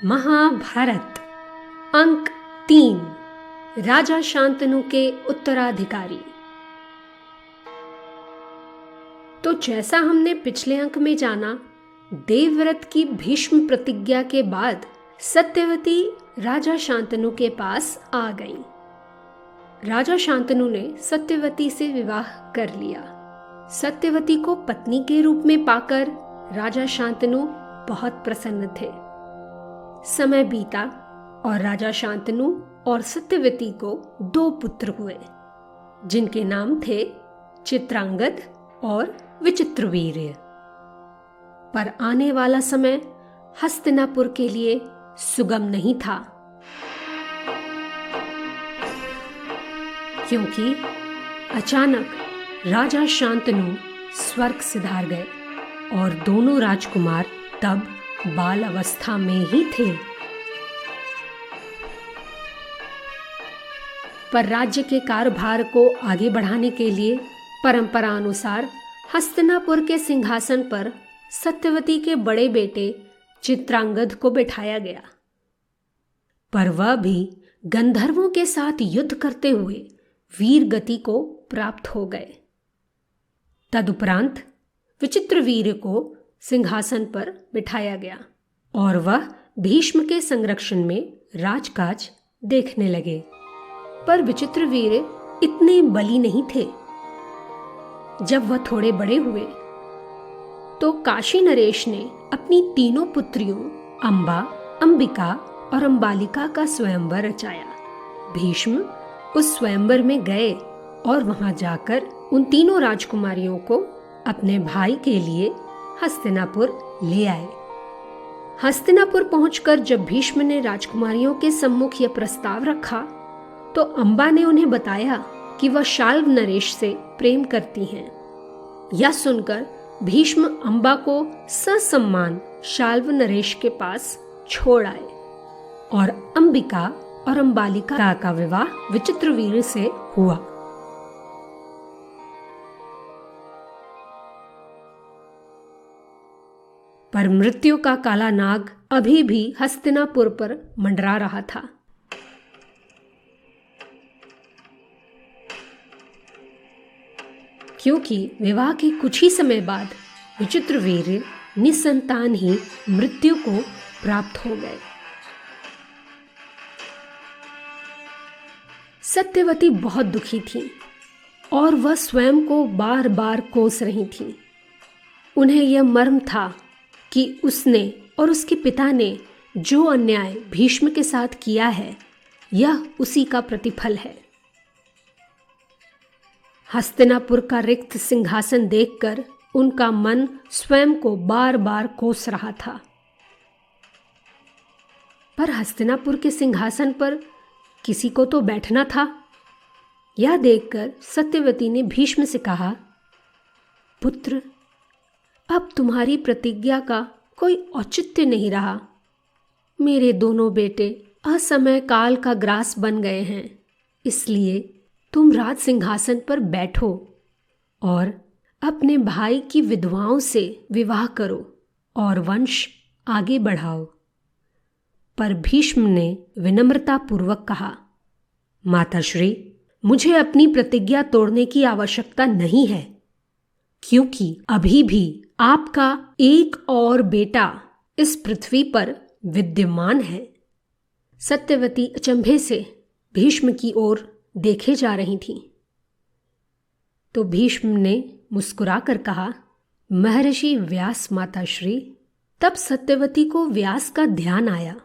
महाभारत अंक 3 राजा शांतनु के उत्तराधिकारी। तो जैसा हमने पिछले अंक में जाना, देवव्रत की भीष्म प्रतिज्ञा के बाद सत्यवती राजा शांतनु के पास आ गईं। राजा शांतनु ने सत्यवती से विवाह कर लिया। सत्यवती को पत्नी के रूप में पाकर राजा शांतनु बहुत प्रसन्न थे। समय बीता और राजा शांतनु और सत्यवती को 2 पुत्र हुए, जिनके नाम थे चित्रांगद और विचित्रवीर्य। पर आने वाला समय हस्तिनापुर के लिए सुगम नहीं था, क्योंकि अचानक राजा शांतनु स्वर्ग सिधार गए और दोनों राजकुमार तब बाल अवस्था में ही थे। पर राज्य के कार्यभार को आगे बढ़ाने के लिए परंपरा अनुसार हस्तिनापुर के सिंहासन पर सत्यवती के बड़े बेटे चित्रांगद को बिठाया गया। पर वह भी गंधर्वों के साथ युद्ध करते हुए वीर गति को प्राप्त हो गए। तदुपरांत विचित्रवीर्य को सिंहासन पर बिठाया गया और वह भीष्म के संरक्षण में राजकाज देखने लगे। पर विचित्रवीर्य इतने बली नहीं थे। जब वह थोड़े बड़े हुए तो काशी नरेश ने अपनी 3 पुत्रियों अंबा, अंबिका और अंबालिका का स्वयंवर रचाया। भीष्म उस स्वयंवर में गए और वहां जाकर उन 3 राजकुमारियों को अपने भाई के लिए हस्तिनापुर ले आए। हस्तिनापुर पहुंचकर जब भीष्म ने राजकुमारियों के सम्मुख यह प्रस्ताव रखा तो अंबा ने उन्हें बताया कि वह शाल्व नरेश से प्रेम करती हैं। यह सुनकर भीष्म अंबा को ससम्मान शाल्व नरेश के पास छोड़ आए और अंबिका और अंबालिका का विवाह विचित्रवीर्य से हुआ। पर मृत्यु का काला नाग अभी भी हस्तिनापुर पर मंडरा रहा था। क्योंकि विवाह के कुछ ही समय बाद विचित्रवीर्य निसंतान ही मृत्यु को प्राप्त हो गए। सत्यवती बहुत दुखी थी और वह स्वयं को बार बार कोस रही थी। उन्हें यह मर्म था कि उसने और उसके पिता ने जो अन्याय भीष्म के साथ किया है, यह उसी का प्रतिफल है। हस्तिनापुर का रिक्त सिंहासन देखकर उनका मन स्वयं को बार बार कोस रहा था। पर हस्तिनापुर के सिंहासन पर किसी को तो बैठना था। यह देखकर सत्यवती ने भीष्म से कहा, पुत्र, अब तुम्हारी प्रतिज्ञा का कोई औचित्य नहीं रहा। मेरे दोनों बेटे असमय काल का ग्रास बन गए हैं, इसलिए तुम राज सिंहासन पर बैठो और अपने भाई की विधवाओं से विवाह करो और वंश आगे बढ़ाओ। पर भीष्म ने विनम्रता पूर्वक कहा, माताश्री, मुझे अपनी प्रतिज्ञा तोड़ने की आवश्यकता नहीं है, क्योंकि अभी भी आपका एक और बेटा इस पृथ्वी पर विद्यमान है। सत्यवती अचंभे से भीष्म की ओर देखे जा रही थी। तो भीष्म ने मुस्कुराकर कहा, महर्षि व्यास माताश्री। तब सत्यवती को व्यास का ध्यान आया।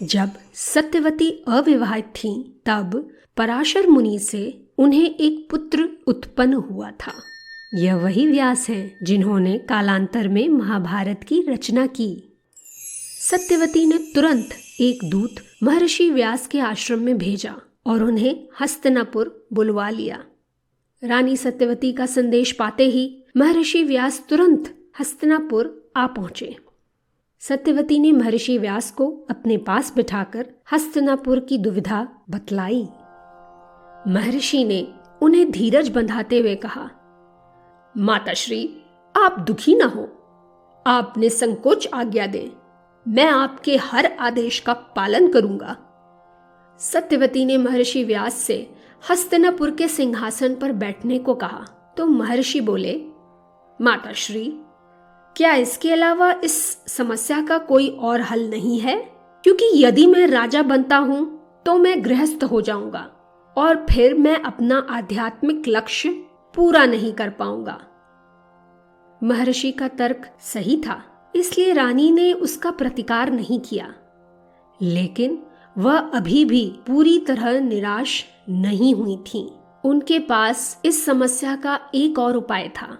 जब सत्यवती अविवाहित थी तब पराशर मुनि से उन्हें एक पुत्र उत्पन्न हुआ था। यह वही व्यास हैं जिन्होंने कालांतर में महाभारत की रचना की। सत्यवती ने तुरंत एक दूत महर्षि व्यास के आश्रम में भेजा और उन्हें हस्तिनापुर बुलवा लिया। रानी सत्यवती का संदेश पाते ही महर्षि व्यास तुरंत हस्तिनापुर आ पहुंचे। सत्यवती ने महर्षि व्यास को अपने पास बिठाकर हस्तिनापुर की दुविधा बतलाई। महर्षि ने उन्हें धीरज बंधाते हुए कहा, माताश्री, आप दुखी न हो। आपने संकोच आज्ञा दें, मैं आपके हर आदेश का पालन करूंगा। सत्यवती ने महर्षि व्यास से हस्तिनापुर के सिंहासन पर बैठने को कहा तो महर्षि बोले, माताश्री, क्या इसके अलावा इस समस्या का कोई और हल नहीं है? क्योंकि यदि मैं राजा बनता हूं तो मैं गृहस्थ हो जाऊंगा और फिर मैं अपना आध्यात्मिक लक्ष्य पूरा नहीं कर पाऊंगा। महर्षि का तर्क सही था, इसलिए रानी ने उसका प्रतिकार नहीं किया, लेकिन वह अभी भी पूरी तरह निराश नहीं हुई थी। उनके पास इस समस्या का एक और उपाय था,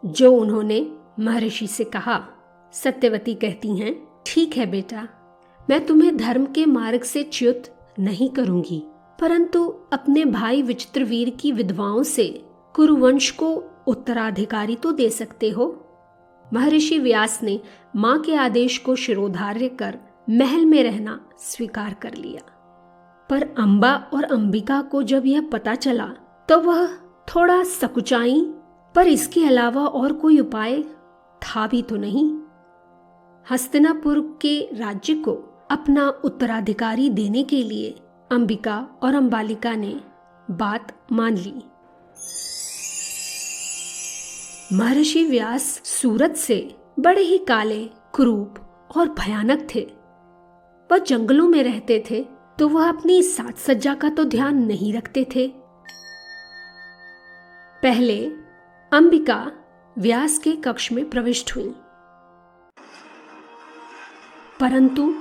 जो उन्होंने महर्षि से कहा। सत्यवती कहती हैं, ठीक है बेटा, मैं तुम्हें धर्म के मार्ग से च्युत नहीं करूंगी, परंतु अपने भाई विचित्रवीर की विधवाओं से कुरुवंश को उत्तराधिकारी तो दे सकते हो। महर्षि व्यास ने मां के आदेश को शिरोधार्य कर महल में रहना स्वीकार कर लिया। पर अंबा और अंबिका को जब यह पता चला तो वह थोड़ा सकुचाई, पर इसके अलावा और कोई उपाय था भी तो नहीं। हस्तिनापुर के राज्य को अपना उत्तराधिकारी देने के लिए अंबिका और अंबालिका ने बात मान ली। महर्षि व्यास सूरत से बड़े ही काले, कुरूप और भयानक थे। वह जंगलों में रहते थे तो वह अपनी साज सज्जा का तो ध्यान नहीं रखते थे। पहले अंबिका व्यास के कक्ष में प्रविष्ट हुई, परंतु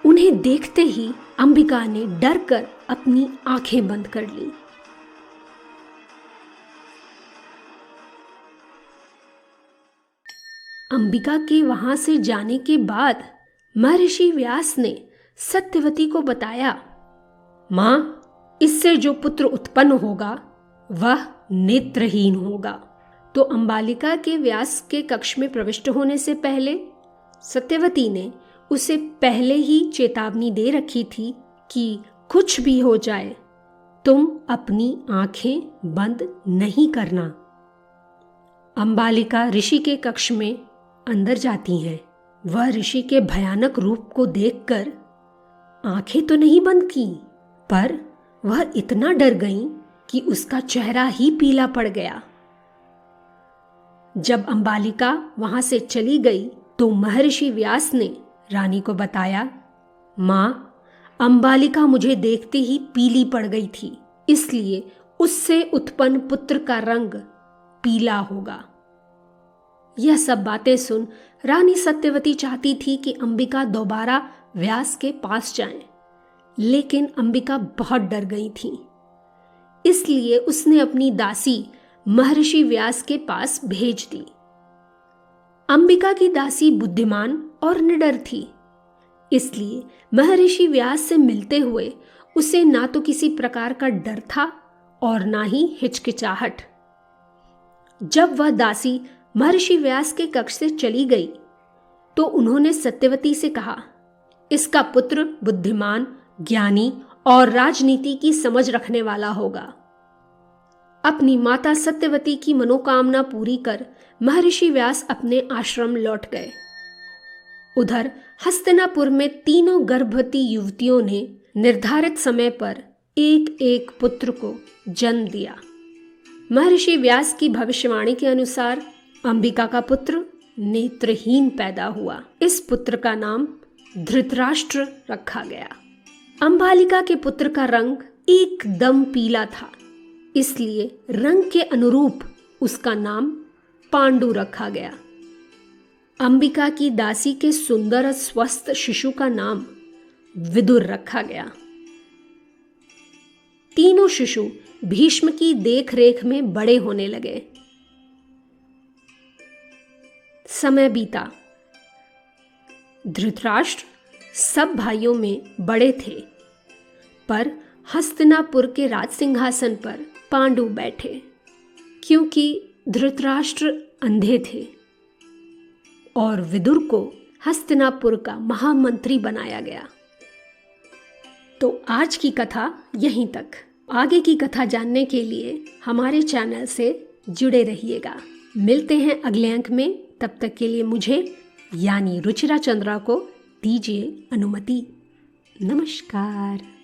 उन्हें देखते ही अंबिका ने डर कर अपनी आंखें बंद कर ली। अंबिका के वहां से जाने के बाद महर्षि व्यास ने सत्यवती को बताया, मां, इससे जो पुत्र उत्पन्न होगा वह नेत्रहीन होगा। तो अंबालिका के व्यास के कक्ष में प्रविष्ट होने से पहले सत्यवती ने उसे पहले ही चेतावनी दे रखी थी कि कुछ भी हो जाए तुम अपनी आंखें बंद नहीं करना। अंबालिका ऋषि के कक्ष में अंदर जाती हैं। वह ऋषि के भयानक रूप को देखकर आंखें तो नहीं बंद की, पर वह इतना डर गई कि उसका चेहरा ही पीला पड़ गया। जब अंबालिका वहां से चली गई तो महर्षि व्यास ने रानी को बताया, मां, अंबालिका मुझे देखते ही पीली पड़ गई थी, इसलिए उससे उत्पन्न पुत्र का रंग पीला होगा। यह सब बातें सुन रानी सत्यवती चाहती थी कि अंबिका दोबारा व्यास के पास जाए, लेकिन अंबिका बहुत डर गई थी, इसलिए उसने अपनी दासी महर्षि व्यास के पास भेज दी। अंबिका की दासी बुद्धिमान और निडर थी, इसलिए महर्षि व्यास से मिलते हुए उसे ना तो किसी प्रकार का डर था और ना ही हिचकिचाहट। जब वह दासी महर्षि व्यास के कक्ष से चली गई तो उन्होंने सत्यवती से कहा, इसका पुत्र बुद्धिमान, ज्ञानी और राजनीति की समझ रखने वाला होगा। अपनी माता सत्यवती की मनोकामना पूरी कर महर्षि व्यास अपने आश्रम लौट गए। उधर हस्तिनापुर में तीनों गर्भवती युवतियों ने निर्धारित समय पर एक एक पुत्र को जन्म दिया। महर्षि व्यास की भविष्यवाणी के अनुसार अंबिका का पुत्र नेत्रहीन पैदा हुआ। इस पुत्र का नाम धृतराष्ट्र रखा गया। अंबालिका के पुत्र का रंग एकदम पीला था, इसलिए रंग के अनुरूप उसका नाम पांडु रखा गया। अंबिका की दासी के सुंदर स्वस्थ शिशु का नाम विदुर रखा गया। तीनों शिशु भीष्म की देखरेख में बड़े होने लगे। समय बीता। धृतराष्ट्र सब भाइयों में बड़े थे, पर हस्तिनापुर के राज सिंहासन पर पांडु बैठे, क्योंकि धृतराष्ट्र अंधे थे और विदुर को हस्तिनापुर का महामंत्री बनाया गया। तो आज की कथा यहीं तक। आगे की कथा जानने के लिए हमारे चैनल से जुड़े रहिएगा। मिलते हैं अगले अंक में। तब तक के लिए मुझे यानी रुचिरा चंद्रा को दीजिए अनुमति। नमस्कार।